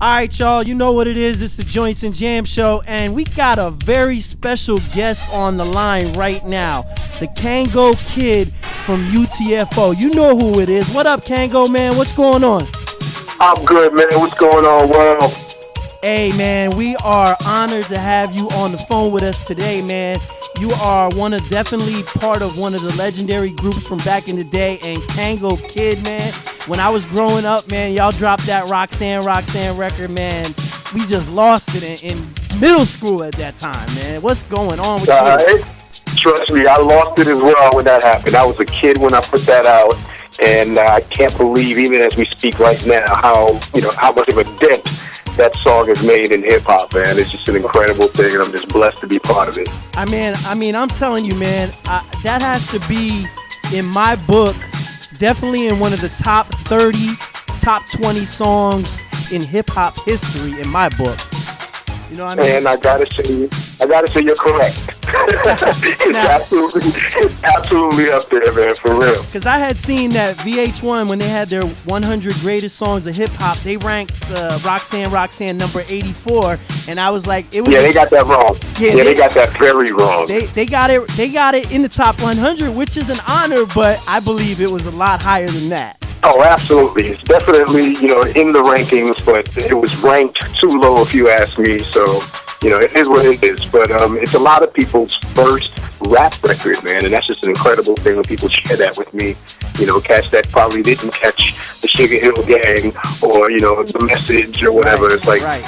All right, y'all, you know what it is. It's the Jointz and Jamz show, and we got a very special guest on the line right now. The Kangol kid from U.T.F.O. You know who it is. What up, Kangol, man? What's going on? I'm good, man. What's going on, world? Hey, man, we are honored to have you on the phone with us today, man. You are definitely part of one of the legendary groups from back in the day, and Kangol Kid, man. When I was growing up, man, y'all dropped that Roxanne record, man. We just lost it in middle school at that time, man. What's going on with you? Trust me, I lost it as well when that happened. I was a kid when I put that out, and I can't believe, even as we speak right now, how much of a dent that song is made in hip hop, man. It's just an incredible thing, and I'm just blessed to be part of it. I mean, I'm telling you, man, that has to be, in my book, definitely in one of the top 30, top 20 songs in hip hop history in my book. You know what I mean? And I gotta say you're correct. It's absolutely up there, man, for real. Because I had seen that VH1, when they had their 100 greatest songs of hip hop, they ranked Roxanne number 84, and I was like, it was. Yeah, they got that wrong. Yeah, they got that very wrong. They got it in the top 100, which is an honor, but I believe it was a lot higher than that. Oh, absolutely. It's definitely, in the rankings, but it was ranked too low if you ask me. So, it is what it is. But it's a lot of people's first rap record, man, and that's just an incredible thing when people share that with me. Cats that probably didn't catch the Sugar Hill Gang or, the Message or whatever. Right, it's like, right.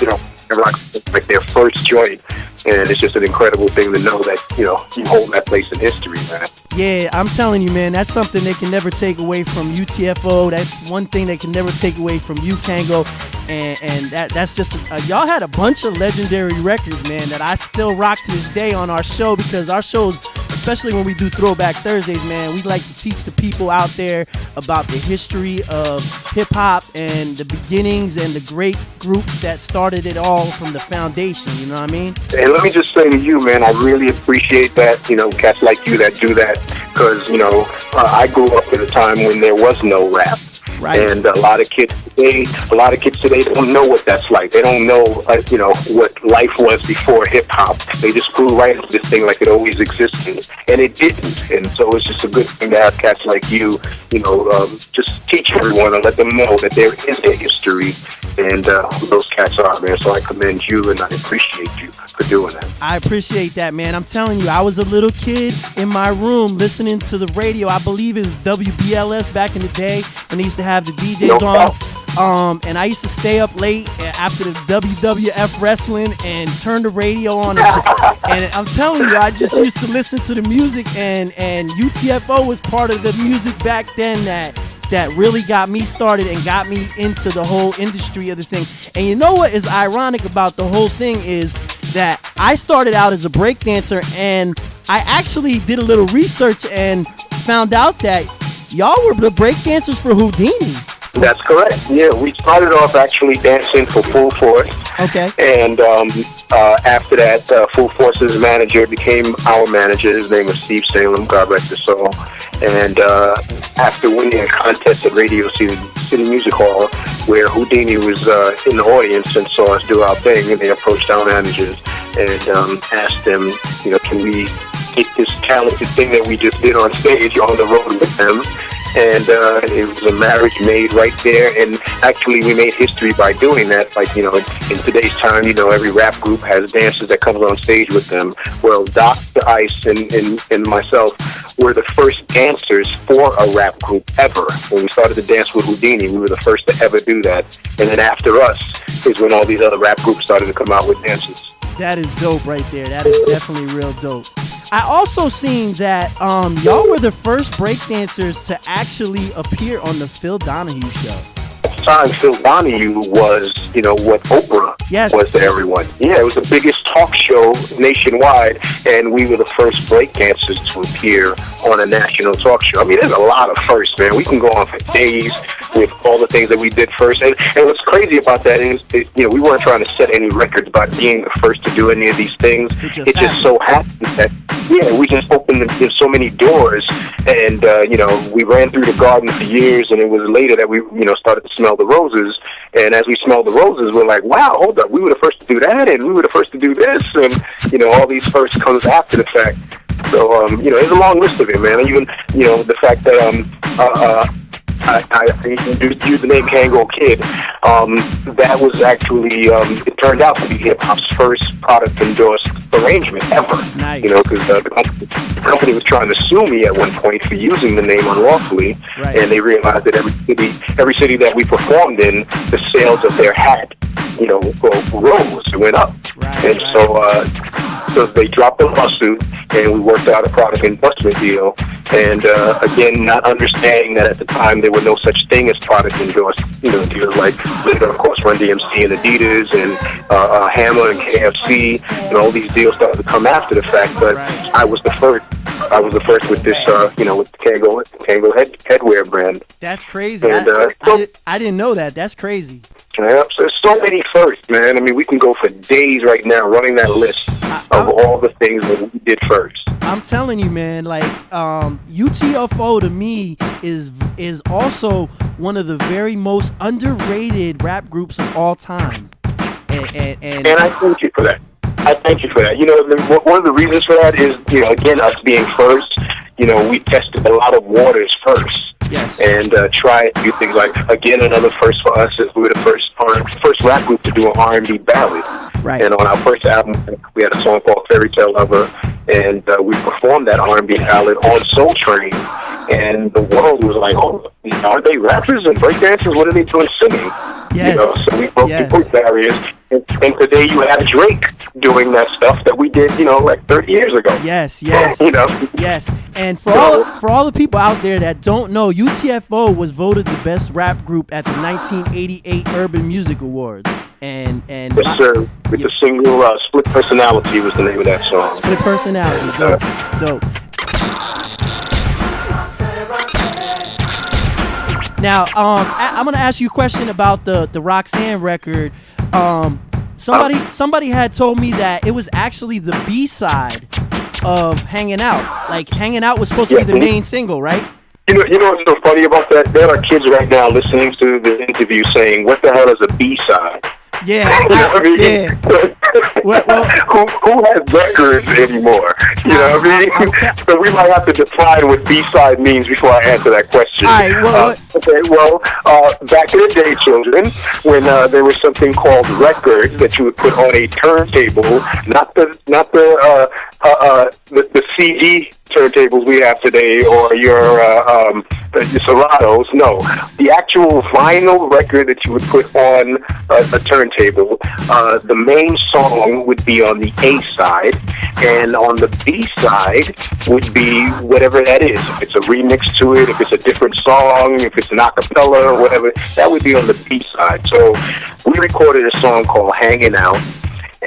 Like their first joint. And it's just an incredible thing to know that, you hold that place in history, man. Yeah, I'm telling you, man, that's something they can never take away from U.T.F.O. That's one thing they can never take away from you, Kangol. And that's just, y'all had a bunch of legendary records, man, that I still rock to this day on our show, because our shows, especially when we do Throwback Thursdays, man, we like to teach the people out there about the history of hip-hop and the beginnings and the great groups that started it all from the foundation, you know what I mean? And let me just say to you, man, I really appreciate that, cats like you that do that, because, I grew up at a time when there was no rap. Right. And a lot of kids today don't know what that's like. They don't know, what life was before hip hop. They just grew right into this thing like it always existed, and it didn't. And so it's just a good thing to have cats like you, just teach everyone and let them know that there is a history, and who those cats are, man. So I commend you, and I appreciate you for doing that. I appreciate that, man. I'm telling you, I was a little kid in my room listening to the radio. I believe it was WBLS back in the day when they used to have the DJs on. And I used to stay up late after the WWF wrestling and turn the radio on. And I'm telling you, I just used to listen to the music, and U.T.F.O. was part of the music back then that really got me started and got me into the whole industry of the thing. And you know what is ironic about the whole thing is that I started out as a breakdancer, and I actually did a little research and found out that y'all were the breakdancers for Houdini. That's correct. Yeah, we started off actually dancing for Full Force. Okay. And after that, Full Force's manager became our manager. His name was Steve Salem, God rest his soul. And after winning a contest at Radio City Music Hall, where Houdini was in the audience and saw us do our thing, and they approached our managers and asked them, can we take this talented thing that we just did on stage on the road with them? And it was a marriage made right there, and actually we made history by doing that. Like, in today's time, every rap group has dancers that comes on stage with them. Well, Dr. Ice and myself were the first dancers for a rap group ever. When we started to dance with Houdini, we were the first to ever do that. And then after us is when all these other rap groups started to come out with dances. That is dope right there. That is definitely real dope. I also seen that y'all were the first breakdancers to actually appear on the Phil Donahue show. At the time, Phil Donahue was, what Oprah Yes. was to everyone. Yeah, it was the biggest talk show nationwide, and we were the first breakdancers to appear on a national talk show. I mean, there's a lot of firsts, man. We can go on for days with all the things that we did first. And what's crazy about that is, we weren't trying to set any records by being the first to do any of these things. It just so happened that, we just opened so many doors, and, we ran through the garden for years, and it was later that we, started to smell the roses. And as we smelled the roses, we're like, wow, hold up, we were the first to do that, and we were the first to do this, and, all these firsts comes after the fact. So, there's a long list of it, man. Even, the fact that I used the name Kangol Kid. That was actually, it turned out to be hip-hop's first product endorsed arrangement ever. Nice. Because the company was trying to sue me at one point for using the name unlawfully, right. And they realized that every city that we performed in, the sales of their hat, rose, it went up. Right, and right. So they dropped the lawsuit, and we worked out a product endorsement deal. And again, not understanding that at the time there were no such thing as product endorsement, deals like later, of course, Run DMC and Adidas and Hammer and KFC, and all these deals started to come after the fact. But right. I was the first. I was the first with this, with the Kangol headwear brand. That's crazy. And, I didn't know that. That's crazy. Yeah, so there's so many firsts, man. I mean, we can go for days right now running that list of all the things that we did first. I'm telling you, man, like U.T.F.O. to me is also one of the very most underrated rap groups of all time. And I thank you for that. One of the reasons for that is, again, us being first, we tested a lot of waters first. Yes. And try to do things like, again, another first for us is we were the first rap group to do an R&B ballad. Right. And on our first album, we had a song called Fairy Tale Lover, and we performed that R&B ballad on Soul Train, and the world was like, oh, are they rappers and breakdancers? What are they doing singing? Yes. So we broke the barriers. And today you have Drake doing that stuff that we did, like 30 years ago. Yes. Yes. And for all the people out there that don't know, U.T.F.O. was voted the best rap group at the 1988 Urban Music Awards. And yes, sir. With the single Split Personality was the name of that song. Split Personality. Dope. Now, I'm gonna ask you a question about the Roxanne record. Somebody had told me that it was actually the B-side of Hanging Out. Like, Hanging Out was supposed to be the main single, right? You know what's so funny about that? There are kids right now listening to the interview saying, what the hell is a B-side? Yeah. Yeah. Who has records anymore? You know what I mean? So we might have to define what B-side means before I answer that question. All right, back in the day, children, when there was something called records that you would put on a turntable, not the CD turntables we have today, or your Seratos. No, the actual vinyl record that you would put on a turntable. The main song would be on the A side, and on the B side would be whatever that is. If it's a remix to it, if it's a different song, if it's an acapella or whatever, that would be on the B side. So we recorded a song called Hanging Out.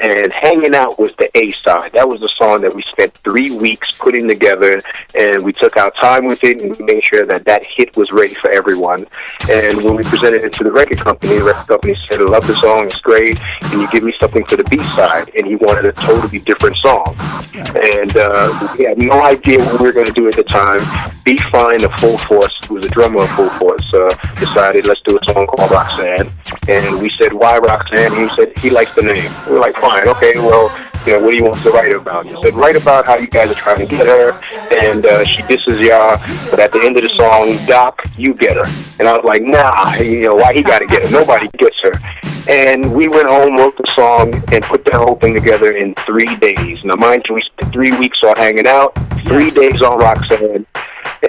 And Hanging Out was the A side. That was the song that we spent 3 weeks putting together, and we took our time with it, and we made sure that hit was ready for everyone. And when we presented it to the record company said, I love the song, it's great, can you give me something for the B side? And he wanted a totally different song. And we had no idea what we were going to do at the time. B Fine of Full Force, who was a drummer of Full Force, decided, let's do a song called Roxanne. And we said, why Roxanne? And he said, he likes the name. We were like, fine, okay, well, what do you want to write about? He said, write about how you guys are trying to get her, and she disses y'all, but at the end of the song, Doc, you get her. And I was like, nah, why he got to get her? Nobody gets her. And we went home, wrote the song, and put the whole thing together in 3 days. Now, mind you, we spent 3 weeks on Hanging Out, 3 days on Roxanne,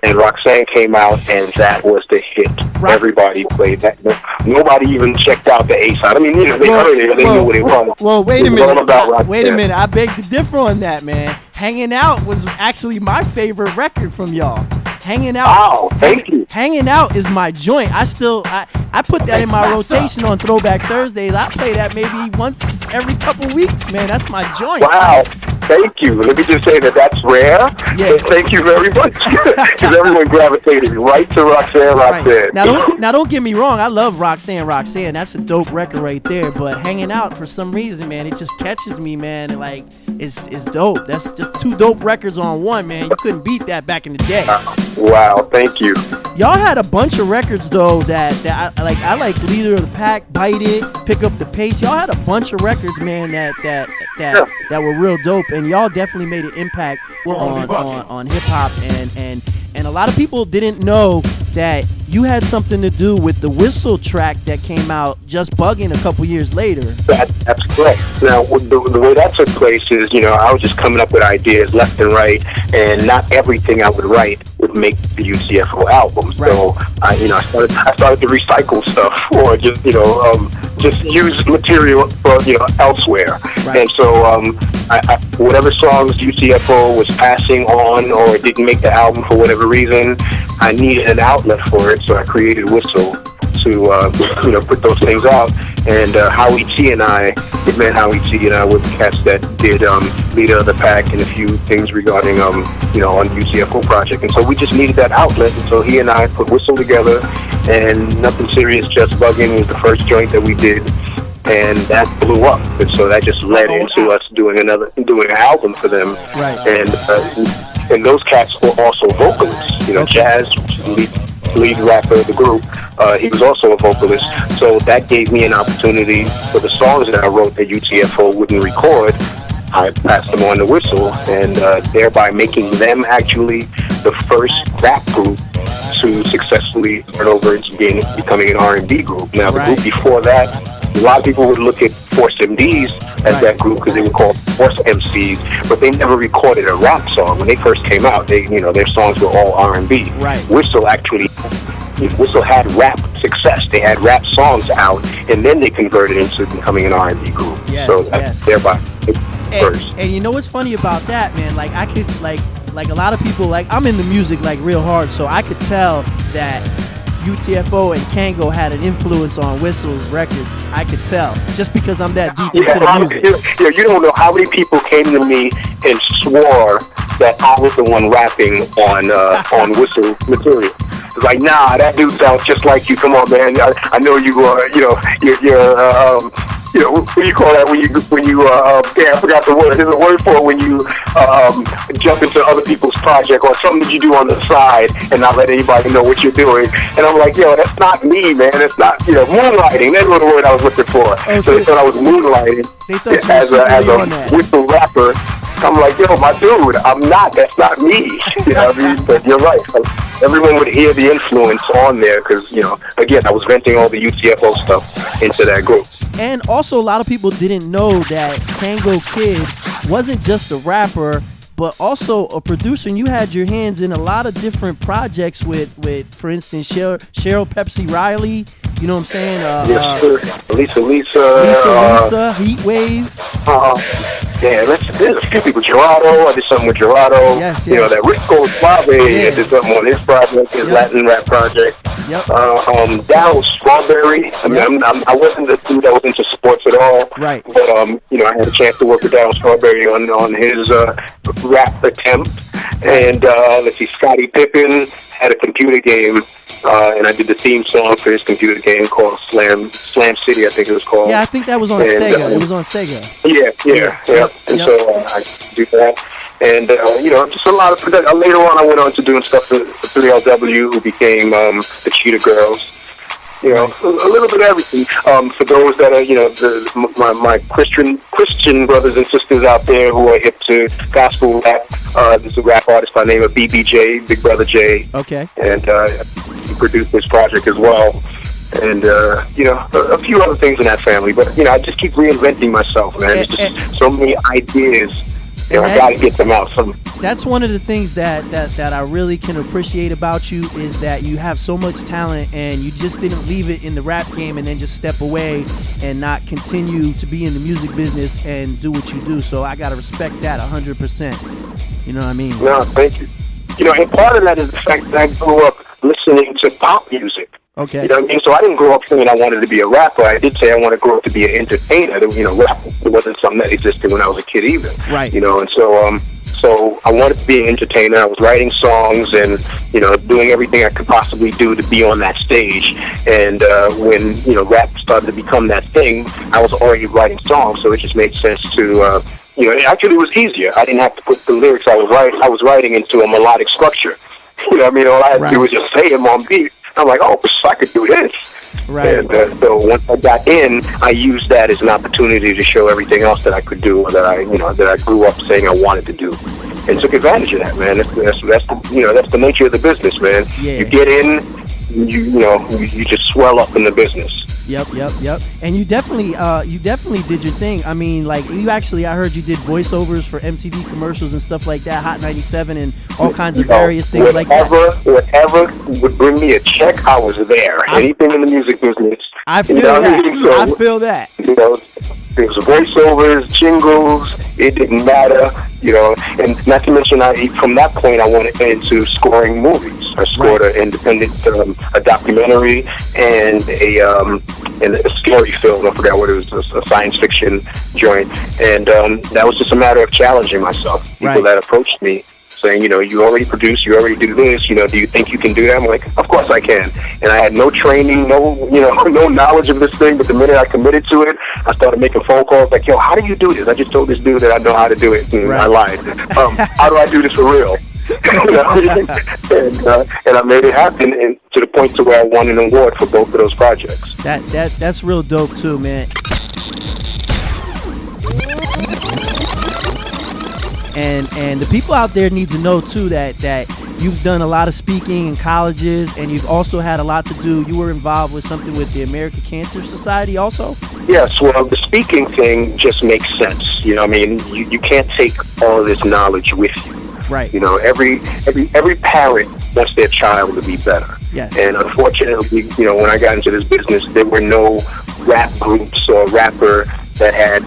and Roxanne came out, and that was the hit. Right. Everybody played that. Nobody even checked out the A side. I mean, they heard it, they knew what it was. Well, wait a minute. I beg to differ on that, man. Hanging Out was actually my favorite record from y'all. Hanging Out. Wow, thank you. Hanging Out is my joint. I put that in my rotation on Throwback Thursdays. I play that maybe once every couple weeks, man. That's my joint. Wow, thank you. Let me just say that's rare. Yeah. Thank you very much. Because everyone gravitated right to Roxanne. Right. Now don't get me wrong. I love Roxanne. That's a dope record right there. But Hanging Out, for some reason, man, it just catches me, man. And like, it's dope. That's just two dope records on one, man. You couldn't beat that back in the day. Wow, thank you. Y'all had a bunch of records though that I like. I like Leader of the Pack, Bite It, Pick Up the Pace. Y'all had a bunch of records, man, that were real dope, and y'all definitely made an impact on hip hop, and a lot of people didn't know that you had something to do with the Whistle track that came out, Just Buggin', a couple years later. That's correct. Now, the way that took place is, I was just coming up with ideas left and right, and not everything I would write would make the U.T.F.O album. Right. So, I started to recycle stuff, or just use material for, elsewhere. Right. And so, whatever songs U.T.F.O was passing on or didn't make the album for whatever reason, I needed an outlet for it, so I created Whistle to put those things out. And Howie T and I, Big Man Howie T and I were the cats that did Leader of the Pack and a few things regarding on U.T.F.O project. And so we just needed that outlet, and so he and I put Whistle together, and Nothing Serious, Just Buggin' was the first joint that we did, and that blew up. And so that just led into us doing an album for them. Right. And those cats were also vocalists. Jazz, lead rapper of the group, he was also a vocalist. So that gave me an opportunity for the songs that I wrote that U.T.F.O wouldn't record. I passed them on to Whistle, and thereby making them actually the first rap group to successfully turn over into becoming an R&B group. Now, the group before that, a lot of people would look at Force MDs as that group because they were called Force MCs, but they never recorded a rap song. When they first came out, their songs were all R&B. Right. Whistle had rap success. They had rap songs out, and then they converted into becoming an R&B group. Yes, so that's thereby first. And you know what's funny about that, man? Like, I could like a lot of people, like, I'm in the music like real hard, so I could tell that U.T.F.O and Kangol had an influence on Whistle's records. I could tell, just because I'm that deep into the music. You don't know how many people came to me and swore that I was the one rapping on Whistle material. It's like, nah, that dude sounds just like you. Come on, man. I know you. What do you call that when you I forgot the word. There's a word for it when you jump into other people's project or something that you do on the side and not let anybody know what you're doing. And I'm like, yo, that's not me, man. It's not, moonlighting. That's what the word I was looking for. Oh, so they thought I was moonlighting as a Whistle rapper. I'm like, yo, my dude, I'm not. That's not me. You know what I mean? But you're right. Everyone would hear the influence on there because, again, I was venting all the U.T.F.O stuff into that group. And also, a lot of people didn't know that Kangol Kid wasn't just a rapper, but also a producer. And you had your hands in a lot of different projects with for instance, Cheryl Pepsi Riley. You know what I'm saying? Yes, sir. Lisa, Heat Wave. There's a few people. Gerardo, I did something with Gerardo. Yes. That Rico Suave, I did something on his project, his Latin rap project. Yep. Daryl Strawberry. I wasn't the dude that was into sports at all. Right. But I had a chance to work with Daryl Strawberry on his rap attempt. And let's see, Scottie Pippen had a computer game, and I did the theme song for his computer game called Slam City, I think it was called. Yeah, I think that was on Sega. It was on Sega. Yeah. And so I do that. And, just a lot of production. Later on, I went on to doing stuff for 3LW, who became the Cheetah Girls. A little bit of everything. For those that are, my Christian brothers and sisters out there who are hip to gospel rap, there's a rap artist by the name of BBJ, Big Brother J. Okay. And he produced this project as well. And, a few other things in that family. But, I just keep reinventing myself, man. There's just so many ideas. I got to get them out. That's one of the things that I really can appreciate about you is that you have so much talent and you just didn't leave it in the rap game and then just step away and not continue to be in the music business and do what you do. So I got to respect that 100%. You know what I mean? No, thank you. And part of that is the fact that I grew up listening to pop music. Okay. You know what I mean? So I didn't grow up thinking I wanted to be a rapper. I did say I want to grow up to be an entertainer. Rap wasn't something that existed when I was a kid either. Right. And so I wanted to be an entertainer. I was writing songs and, doing everything I could possibly do to be on that stage. And when, rap started to become that thing, I was already writing songs, so it just made sense to, actually it was easier. I didn't have to put the lyrics I was writing into a melodic structure. You know what I mean? All I had to do was just say them on beat. I'm like, oh, I could do this. Right. And so once I got in, I used that as an opportunity to show everything else that I could do, or that I grew up saying I wanted to do, and took advantage of that, man. That's the nature of the business, man. Yeah. You get in, you just swell up in the business. Yep. And you definitely did your thing. I mean, like, I heard you did voiceovers for MTV commercials and stuff like that, Hot 97 and all kinds of various things like that. Whatever would bring me a check, I was there. Anything in the music business. I feel that. I feel that. There was voiceovers, jingles, it didn't matter, and not to mention, from that point, I went into scoring movies. I scored an independent, a documentary, and a scary film. I forgot what it was, a science fiction joint. And that was just a matter of challenging myself. People that approached me saying, you already produce, you already do this, do you think you can do that? I'm like, of course I can. And I had no training, no knowledge of this thing, but the minute I committed to it, I started making phone calls like, yo, how do you do this? I just told this dude that I know how to do it, and I lied. How do I do this for real? And I made it happen, and to the point to where I won an award for both of those projects. That's real dope too, man. And the people out there need to know too that you've done a lot of speaking in colleges, and you've also had a lot to do. You were involved with something with the American Cancer Society also? Yes, well, the speaking thing just makes sense. You you can't take all of this knowledge with you. Right. Every parent wants their child to be better. Yes. And unfortunately, when I got into this business, there were no rap groups or rapper that had,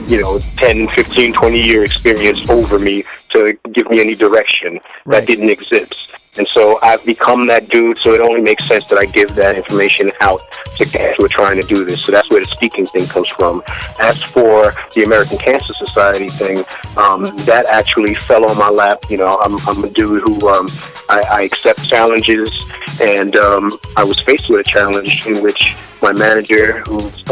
10, 15, 20-year experience over me to give me any direction. That didn't exist. And so I've become that dude, so it only makes sense that I give that information out to guys who are trying to do this. So that's where the speaking thing comes from. As for the American Cancer Society thing, that actually fell on my lap. I'm a dude who I accept challenges, and I was faced with a challenge in which my manager, who's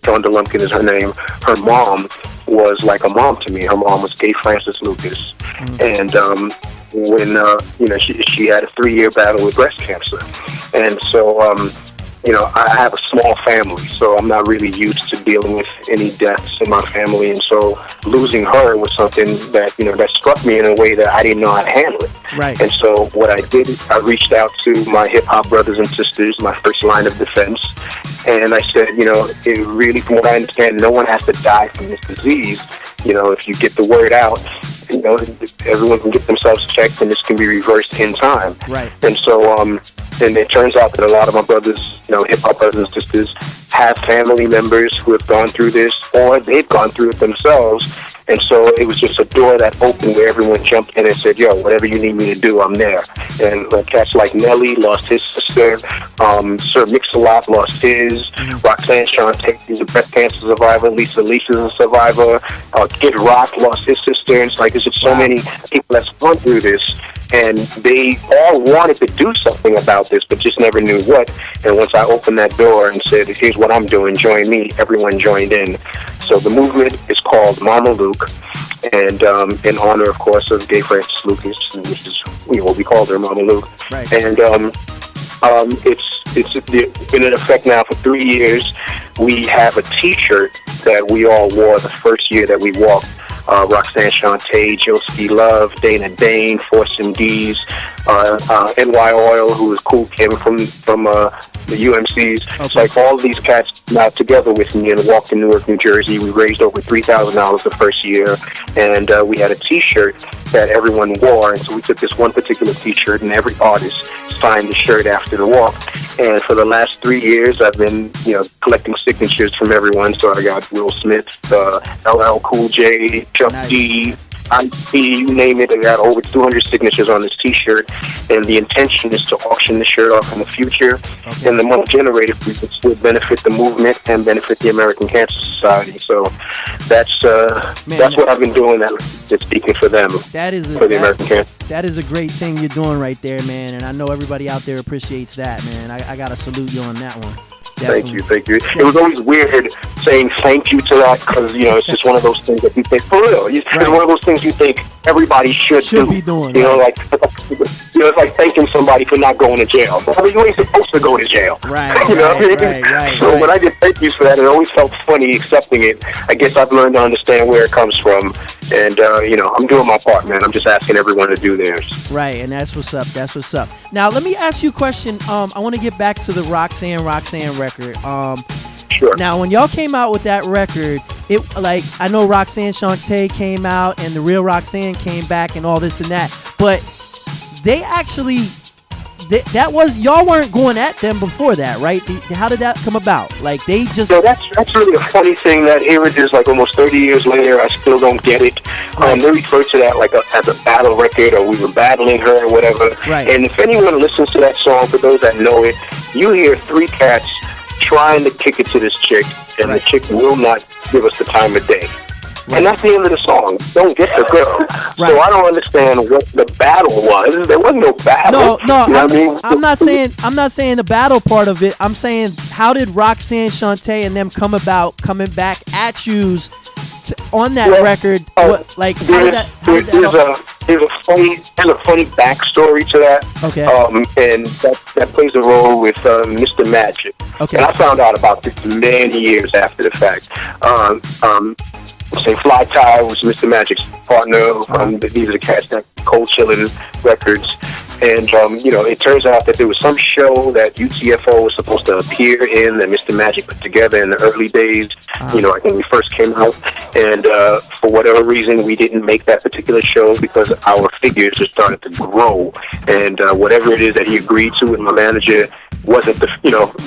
Shonda Lumpkin is her name, her mom was like a mom to me. Her mom was Gay Francis Lucas. And when she had a 3-year battle with breast cancer, and so I have a small family, so I'm not really used to dealing with any deaths in my family, and so losing her was something that that struck me in a way that I didn't know how to handle it. Right. And so what I did, I reached out to my hip hop brothers and sisters, my first line of defense, and I said, it really, from what I understand, no one has to die from this disease. If you get the word out, everyone can get themselves checked, and this can be reversed in time. Right. And so, and it turns out that a lot of my brothers, hip hop brothers and sisters, have family members who have gone through this, or they've gone through it themselves. And so it was just a door that opened where everyone jumped in and said, yo, whatever you need me to do, I'm there. And cats like Nelly lost his sister, Sir Mix-a-Lot lost his, Roxanne Shante is a breast cancer survivor, Lisa Lee's a survivor, Kid Rock lost his sister, and it's like there's just so many people that's gone through this, and they all wanted to do something about this, but just never knew what. And once I opened that door and said, here's what I'm doing, join me, everyone joined in. So the movement is called Mama Luke, and in honor, of course, of Gay Francis Lucas, which is what we called her, Mama Luke. Right. And it's been in effect now for 3 years. We have a T-shirt that we all wore the first year that we walked. Roxanne Shante, Joski Love, Dana Dane, Force MDs, NY Oil, who is Cool Kim from the UMCs. Okay. It's like all of these cats got together with me and walked in Newark, New Jersey. We raised over $3,000 the first year, and we had a T-shirt that everyone wore. And so we took this one particular T-shirt, and every artist signed the shirt after the walk. And for the last 3 years, I've been, collecting signatures from everyone. So I got Will Smith, LL Cool J, Chuck D, IP, you name it. I got over 200 signatures on this T-shirt, and the intention is to auction the shirt off in the future. Okay. And the money generated, we can still benefit the movement and benefit the American Cancer Society. So that's what I've been doing. That's speaking for them. That is for the American Cancer. That is a great thing you're doing right there, man. And I know everybody out there appreciates that, man. I gotta salute you on that one. Definitely. Thank you. It was always weird saying thank you to that because, it's just one of those things that you think, for real. It's one of those things you think everybody should be doing. It's like thanking somebody for not going to jail. I mean, you ain't supposed to go to jail. Right. Right. So when I did thank yous for that, it always felt funny accepting it. I guess I've learned to understand where it comes from. And, I'm doing my part, man. I'm just asking everyone to do theirs. Right, and that's what's up. Now, let me ask you a question. I want to get back to the Roxanne record. Sure. Now, when y'all came out with that record, I know Roxanne Shante came out and the real Roxanne came back and all this and that, but they actually... y'all weren't going at them before that, right? How did that come about? Like they just... So that's really a funny thing that here it is, like almost 30 years later, I still don't get it. Right. They refer to that like as a battle record, or we were battling her or whatever. Right. And if anyone listens to that song, for those that know it, you hear three cats trying to kick it to this chick, and the chick will not give us the time of day. Right. And that's the end of the song. Don't get the girl. Right. So I don't understand what the battle was. There wasn't no battle. No. You know what I mean? I'm not saying the battle part of it. I'm saying, how did Roxanne Shante and them coming back at yous on that record? There's a funny backstory to that. Okay. And that plays a role with Mr. Magic. Okay. And I found out about this many years after the fact. Say Fly Tie was Mr. Magic's partner. These are the cats that Cold Chillin' Records. And, it turns out that there was some show that U.T.F.O was supposed to appear in that Mr. Magic put together in the early days. I think we first came out. And for whatever reason, we didn't make that particular show because our figures just started to grow. And whatever it is that he agreed to with my manager wasn't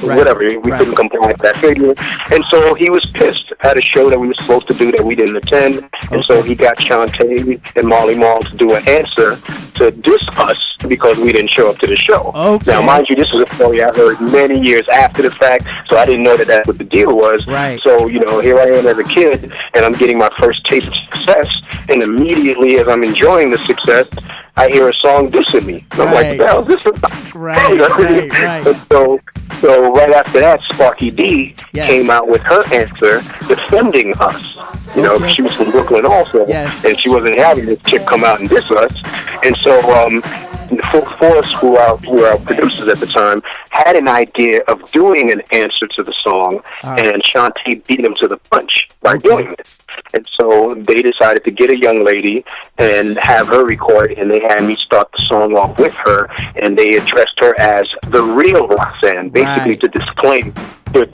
whatever. We couldn't comply with that figure. And so he was pissed at a show that we were supposed to do that we didn't attend. And so he got Shantae and Marley Marl to do an answer to diss us because we didn't show up to the show. Okay. Now, mind you, this was a story I heard many years after the fact, so I didn't know that that's what the deal was. Right. So, here I am as a kid, and I'm getting my first taste of success, and immediately as I'm enjoying the success, I hear a song dissing me. And I'm like, what the hell is this about? Right. And so right after that, Sparky D came out with her answer defending us. She was from Brooklyn also, and she wasn't having this chick come out and diss us. And so Forrest, who were our producers at the time, had an idea of doing an answer to the song, and Shantae beat him to the punch by doing it. And so they decided to get a young lady and have her record, and they had me start the song off with her, and they addressed her as the real Roxanne, basically to disclaim, to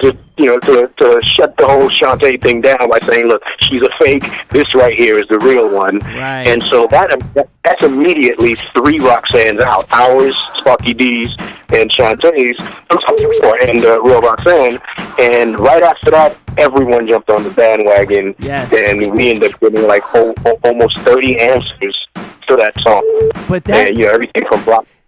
shut the whole Shantae thing down by saying, look, she's a fake, this right here is the real one. Right. And so that's immediately three Roxannes out, ours, Sparky D's, and Shantae's, and real Roxanne. And right after that, everyone jumped on the bandwagon, and we ended up getting like almost 30 answers to that song. But that, and, everything from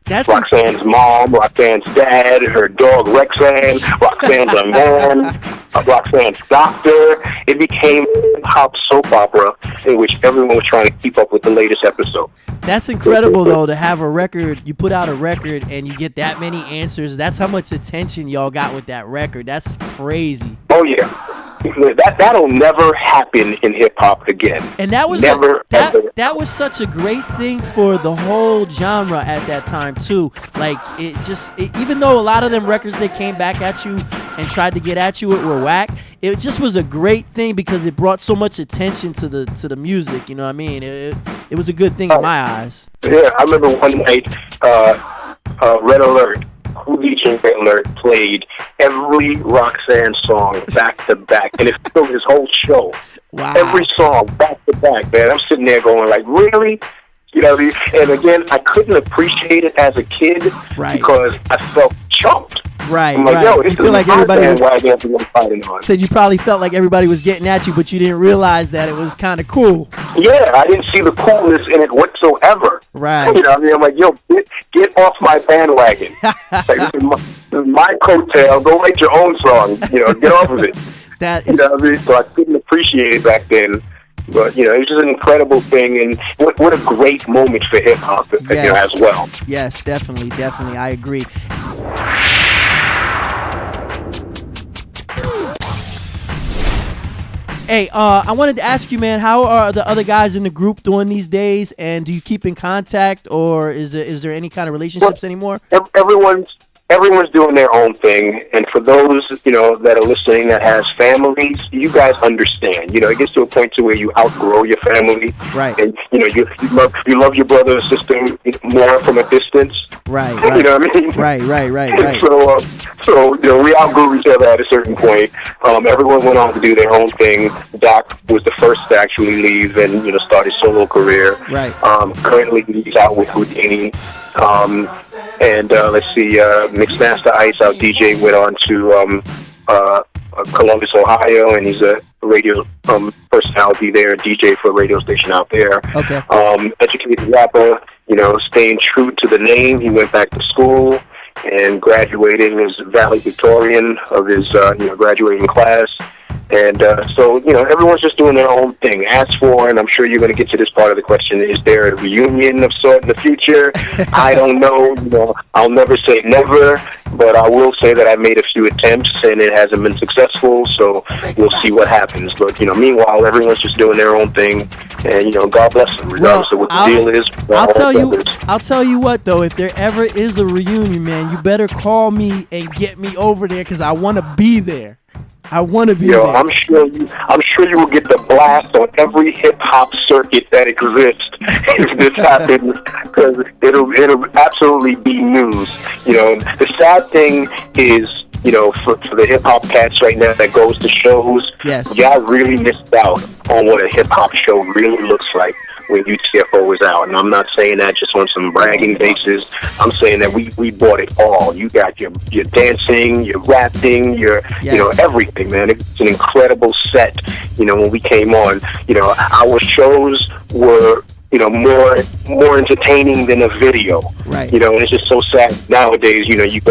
Roxanne's mom, Roxanne's dad, her dog Rexanne, Roxanne's a man, Roxanne's doctor. It became a hip-hop soap opera in which everyone was trying to keep up with the latest episode. That's incredible, though, to have a record. You put out a record and you get that many answers. That's how much attention y'all got with that record. That's crazy. Oh, yeah. That'll never happen in hip hop again. And that was that was such a great thing for the whole genre at that time too. Like even though a lot of them records they came back at you and tried to get at you, it were whack. It just was a great thing because it brought so much attention to the music. You know what I mean? It was a good thing in my eyes. Yeah, I remember one night, Red Alert. DJ Red Alert played every Roxanne song back to back, and it filled his whole show. Wow. Every song back to back, man. I'm sitting there going like, really? And again, I couldn't appreciate it as a kid because I felt jumped. Right, I'm like, right. yo, this You feel is like my everybody bandwagon everyone's fighting on. said you probably felt like everybody was getting at you, but you didn't realize that it was kind of cool. Yeah, I didn't see the coolness in it whatsoever. Right. You know what I mean? I'm like, yo, get off my bandwagon. Like, this is my coattail. Go write your own song. You know, get off of it. That You is, know what I mean? So I couldn't appreciate it back then. But, you know, it was just an incredible thing. And what a great moment for hip-hop, you know, as well. yes, definitely. I agree. Hey, I wanted to ask you, man, how are the other guys in the group doing these days? And do you keep in contact, or is there any kind of relationships anymore? Everyone's doing their own thing, and for those, you know, that are listening that has families, you guys understand. You know, it gets to a point to where you outgrow your family, Right. And you know, you love your brother or sister more from a distance, Right. You know what I mean? Right. So you know, we outgrew each other at a certain point. Everyone went on to do their own thing. Doc was the first to actually leave and, you know, start his solo career. Right. Currently, he's out with Houdini. And let's see, Mixmaster Ice, our DJ, went on to Columbus, Ohio, and he's a radio personality there, DJ for a radio station out there. Okay. Educated rapper, you know, staying true to the name. He went back to school and graduated. He was valedictorian of his graduating class. And so, you know, everyone's just doing their own thing. As for, and I'm sure you're going to get to this part of the question, is there a reunion of sort in the future? I don't know. You know, I'll never say never, but I will say that I've made a few attempts and it hasn't been successful. So we'll see what happens. But, you know, meanwhile, everyone's just doing their own thing. And, you know, God bless them, regardless of what the deal is. I'll tell you what, though, if there ever is a reunion, man, you better call me and get me over there, because I want to be there. I want to be there. I'm sure you will get the blast on every hip hop circuit that exists if this happens, because it'll absolutely be news. You know, the sad thing is, you know, for the hip hop cats right now that goes to shows, yes, y'all really missed out on what a hip hop show really looks like when U.T.F.O was out. And I'm not saying that just on some bragging basis. I'm saying that we bought it all. You got your dancing, your rapping, your you know, everything, man. It's an incredible set. You know, when we came on, you know, our shows were, you know, more entertaining than a video. Right. You know, and it's just so sad nowadays. You know, you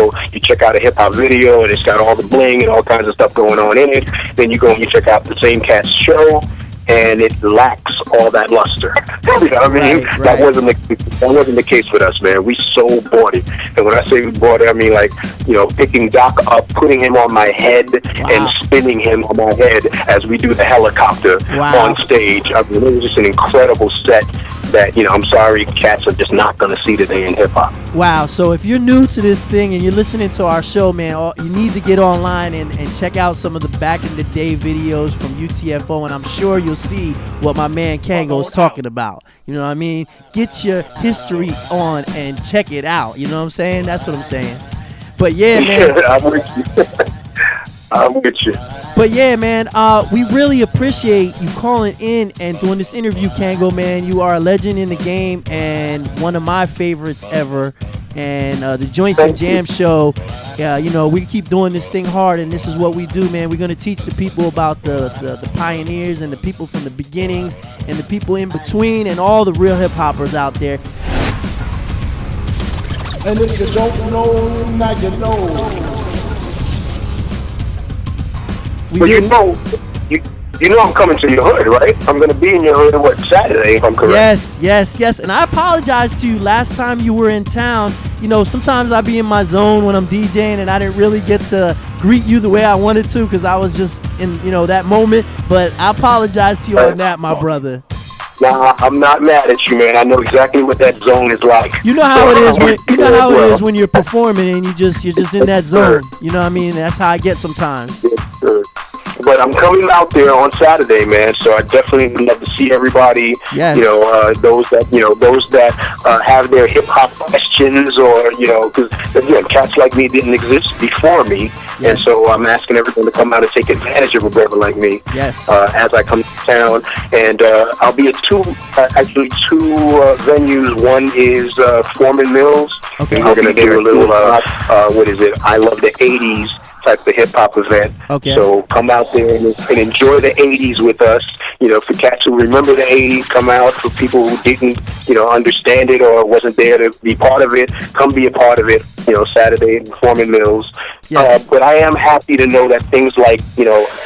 check out a hip hop video and it's got all the bling and all kinds of stuff going on in it. Then you go and you check out the same cat's show, and it lacks all that luster. You know what I mean? Right. That wasn't the case with us, man. We so bought it. And when I say we bought it, I mean, like, you know, picking Doc up, putting him on my head, and spinning him on my head as we do the helicopter on stage. I mean, it was just an incredible set that, you know, I'm sorry, cats are just not going to see today in hip-hop. Wow. So if you're new to this thing and you're listening to our show, man, you need to get online and check out some of the back-in-the-day videos from U.T.F.O, and I'm sure you'll see what my man Kangol is talking about. You know what I mean? Get your history on and check it out. You know what I'm saying? That's what I'm saying. But yeah, man. I'm with you. I'm with you. But yeah, man, we really appreciate you calling in and doing this interview, Kangol, man. You are a legend in the game and one of my favorites ever. And the Jointz and Jamz show, you know, we keep doing this thing hard, and this is what we do, man. We're going to teach the people about the pioneers and the people from the beginnings and the people in between and all the real hip-hoppers out there. And if you don't know, now you know. But you know I'm coming to your hood, right? I'm going to be in your hood, Saturday, if I'm correct? Yes. And I apologize to you last time you were in town. You know, sometimes I be in my zone when I'm DJing, and I didn't really get to greet you the way I wanted to because I was just in, you know, that moment. But I apologize to you on that, my brother. Nah, I'm not mad at you, man. I know exactly what that zone is like. You know how it is when you're performing and you're just in that zone. You know what I mean? That's how I get sometimes. Yes, sir. But I'm coming out there on Saturday, man. So I definitely would love to see everybody. Yes. You know, those that have their hip hop questions. questions, or because again, cats like me didn't exist before me, Yes. and so I'm asking everyone to come out and take advantage of a brother like me. Yes. As I come to town, and I'll be at two venues. One is Foreman Mills, Okay. and we're gonna do a little I love the '80s type of hip hop event. Okay. So come out there and enjoy the '80s with us. For cats who remember the '80s, come out. For people who didn't, understand it or wasn't there to be part of it, come be a part of it. Saturday in Foreman Mills. Yes. But I am happy to know that things like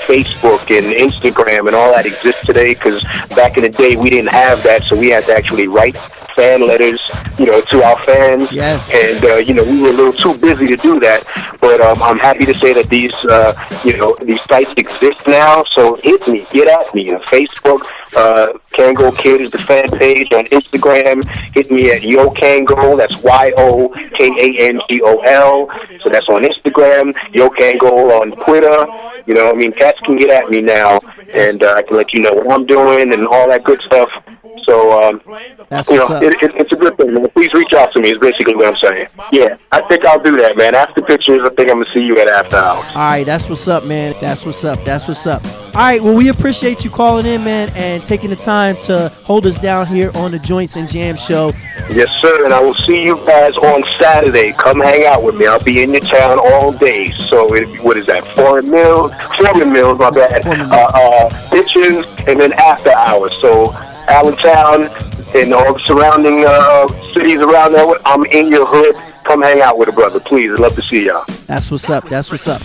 Facebook and Instagram and all that exist today. Because back in the day we didn't have that, so we had to actually write fan letters, to our fans. Yes. And we were a little too busy to do that. But I'm happy to say that these sites exist now. So hit me, get at me on Facebook. Kangol Kid is the fan page on Instagram. Hit me at Yo Kangol. That's YOKANGOL. So that's on Instagram. Yo Kangol on Twitter. Cats can get at me now, and I can let you know what I'm doing and all that good stuff. So, That's what's up. it's a good thing, man. Please reach out to me is basically what I'm saying. Yeah, I think I'll do that, man. After pictures, I think I'm going to see you at After Hours. All right, that's what's up, man. That's what's up. That's what's up. All right, well, we appreciate you calling in, man, and taking the time to hold us down here on the Jointz and Jamz show. Yes, sir, and I will see you guys on Saturday. Come hang out with me. I'll be in your town all day. So, what is that? Foreman Mills, my bad. Pictures, and then After Hours. So, Allentown and all the surrounding cities around there, I'm in your hood. Come hang out with a brother, please. I'd love to see y'all. That's what's up. That's what's up.